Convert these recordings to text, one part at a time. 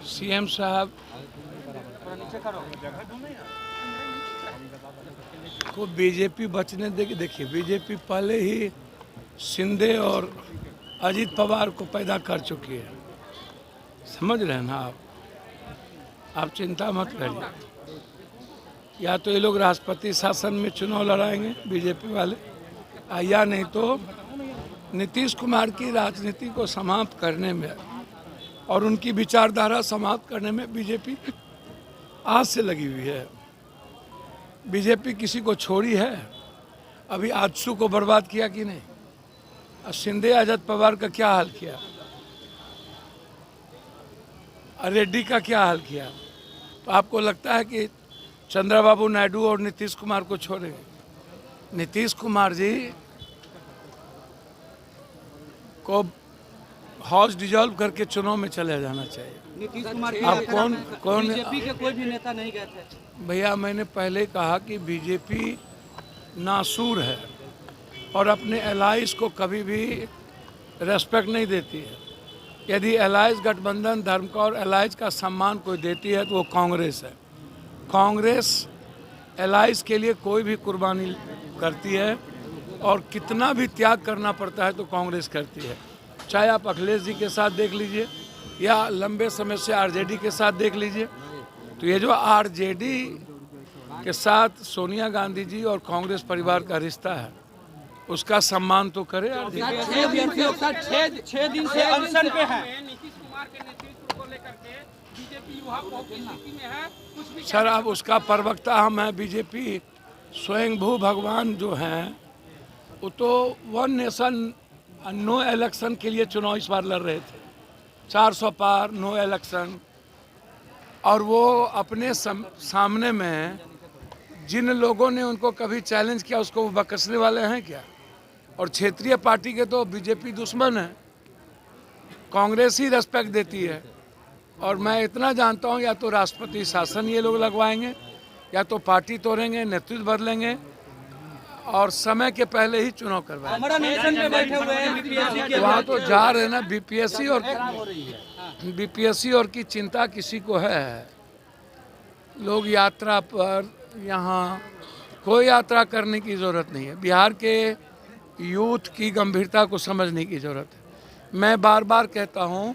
CM साहब को BJP बचने देगी। देखिए, बीजेपी पहले ही शिंदे और अजीत पवार को पैदा कर चुकी है, समझ रहे हैं ना आप चिंता मत करिए। या तो ये लोग राष्ट्रपति शासन में चुनाव लड़ाएंगे बीजेपी वाले, या नहीं तो नीतीश कुमार की राजनीति को समाप्त करने में और उनकी विचारधारा समाप्त करने में बीजेपी आज से लगी हुई है। बीजेपी किसी को छोड़ी है? अभी आजसू को बर्बाद किया कि नहीं? और शिंदे अजित पवार का क्या हाल किया? रेड्डी का क्या हाल किया? तो आपको लगता है कि चंद्रबाबू नायडू और नीतीश कुमार को छोड़ेंगे? नीतीश कुमार जी को हाउस डिजॉल्व करके चुनाव में चले जाना चाहिए। नीतीश कुमार आप कौन बीजेपी के कोई भी नेता नहीं गए थे। भैया, मैंने पहले कहा कि बीजेपी नासूर है और अपने एलाइज को कभी भी रेस्पेक्ट नहीं देती है। यदि एलाइज गठबंधन धर्म का और एलाइज का सम्मान कोई देती है तो वो कांग्रेस है। कांग्रेस एलाइज के लिए कोई भी कुर्बानी करती है और कितना भी त्याग करना पड़ता है तो कांग्रेस करती है। चाहे आप अखिलेश जी के साथ देख लीजिए या लंबे समय से आरजेडी के साथ देख लीजिए। तो ये जो आरजेडी के साथ सोनिया गांधी जी और कांग्रेस परिवार का रिश्ता है, उसका सम्मान तो करे। 6 दिन से अनशन पे है। नीतीश कुमार के नेतृत्व को लेकर के बीजेपी युवा बहुत स्थिति में है। कुछ भी सर, अब उसका प्रवक्ता हम हैं। बीजेपी स्वयंभू भगवान जो हैं वो तो वन नेशन नो इलेक्शन के लिए चुनाव इस बार लड़ रहे थे, 400 पार नो इलेक्शन। और वो अपने सामने में जिन लोगों ने उनको कभी चैलेंज किया उसको वो बकसने वाले हैं क्या? और क्षेत्रीय पार्टी के तो बीजेपी दुश्मन है, कांग्रेस ही रेस्पेक्ट देती है। और मैं इतना जानता हूँ, या तो राष्ट्रपति शासन ये लोग लगवाएंगे या तो पार्टी तोड़ेंगे, नेतृत्व बदलेंगे और समय के पहले ही चुनाव करवाएंगे। हमारा नेशन पे बैठे हुए हैं बीपीएससी के। वहाँ तो जा रहे ना बीपीएससी और की चिंता किसी को है? लोग यात्रा पर, यहाँ कोई यात्रा करने की ज़रूरत नहीं है। बिहार के यूथ की गंभीरता को समझने की ज़रूरत है। मैं बार बार कहता हूँ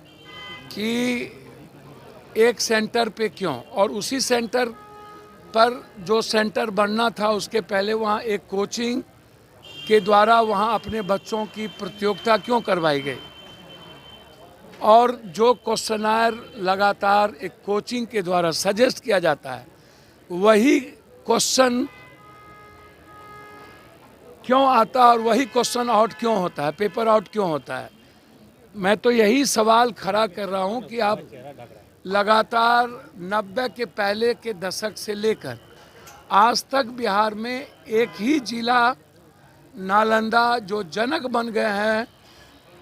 कि एक सेंटर पे क्यों, और उसी सेंटर पर जो सेंटर बनना था उसके पहले वहाँ एक कोचिंग के द्वारा वहाँ अपने बच्चों की प्रतियोगिता क्यों करवाई गई? और जो क्वेश्चनायर लगातार एक कोचिंग के द्वारा सजेस्ट किया जाता है, वही क्वेश्चन क्यों आता है और वही क्वेश्चन आउट क्यों होता है, पेपर आउट क्यों होता है? मैं तो यही सवाल खड़ा कर रहा हूँ कि आप लगातार 90 के पहले के दशक से लेकर आज तक बिहार में एक ही जिला नालंदा जो जनक बन गए हैं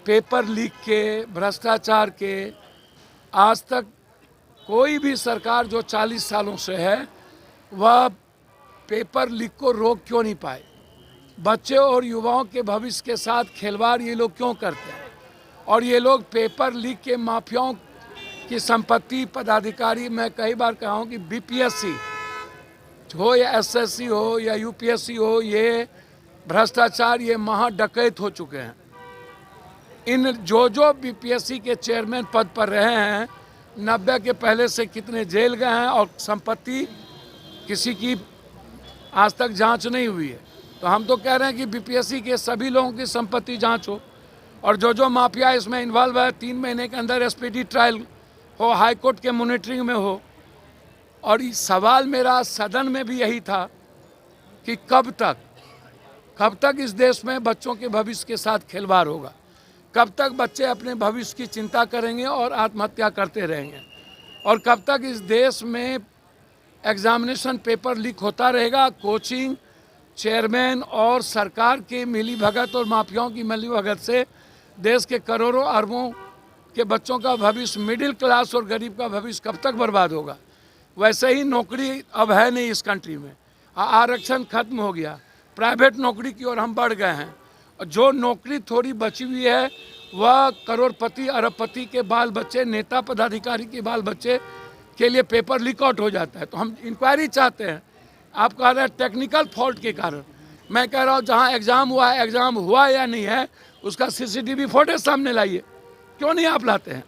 पेपर लीक के, भ्रष्टाचार के, आज तक कोई भी सरकार जो 40 सालों से है वह पेपर लीक को रोक क्यों नहीं पाए? बच्चे और युवाओं के भविष्य के साथ खिलवाड़ ये लोग क्यों करते हैं? और ये लोग पेपर लीक के माफियाओं की संपत्ति, पदाधिकारी, मैं कई बार कहा हूँ कि बीपीएससी हो या एसएससी हो या यूपीएससी हो, ये भ्रष्टाचार, ये महाडकैत हो चुके हैं। इन जो बीपीएससी के चेयरमैन पद पर रहे हैं, 90 के पहले से कितने जेल गए हैं और संपत्ति किसी की आज तक जांच नहीं हुई है। तो हम तो कह रहे हैं कि बीपीएससी के सभी लोगों की संपत्ति जांच हो और जो माफिया इसमें इन्वॉल्व है 3 महीने के अंदर एसपीडी ट्रायल हो, हाई कोर्ट के मॉनिटरिंग में हो। और सवाल मेरा सदन में भी यही था कि कब तक इस देश में बच्चों के भविष्य के साथ खिलवाड़ होगा? कब तक बच्चे अपने भविष्य की चिंता करेंगे और आत्महत्या करते रहेंगे? और कब तक इस देश में एग्जामिनेशन पेपर लीक होता रहेगा? कोचिंग चेयरमैन और सरकार की मिलीभगत और माफियाओं की मिलीभगत से देश के करोड़ों अरबों के बच्चों का भविष्य, मिडिल क्लास और गरीब का भविष्य कब तक बर्बाद होगा? वैसे ही नौकरी अब है नहीं इस कंट्री में, आरक्षण खत्म हो गया, प्राइवेट नौकरी की ओर हम बढ़ गए हैं। और जो नौकरी थोड़ी बची हुई है वह करोड़पति अरबपति के बाल बच्चे, नेता पदाधिकारी के बाल बच्चे के लिए पेपर लीक आउट हो जाता है। तो हम इंक्वायरी चाहते हैं। आप कह रहे हैं टेक्निकल फॉल्ट के कारण, मैं कह रहा हूँ जहाँ एग्ज़ाम हुआ है, एग्ज़ाम हुआ या नहीं है उसका CCTV फुटेज सामने लाइए। क्यों नहीं आप लाते हैं?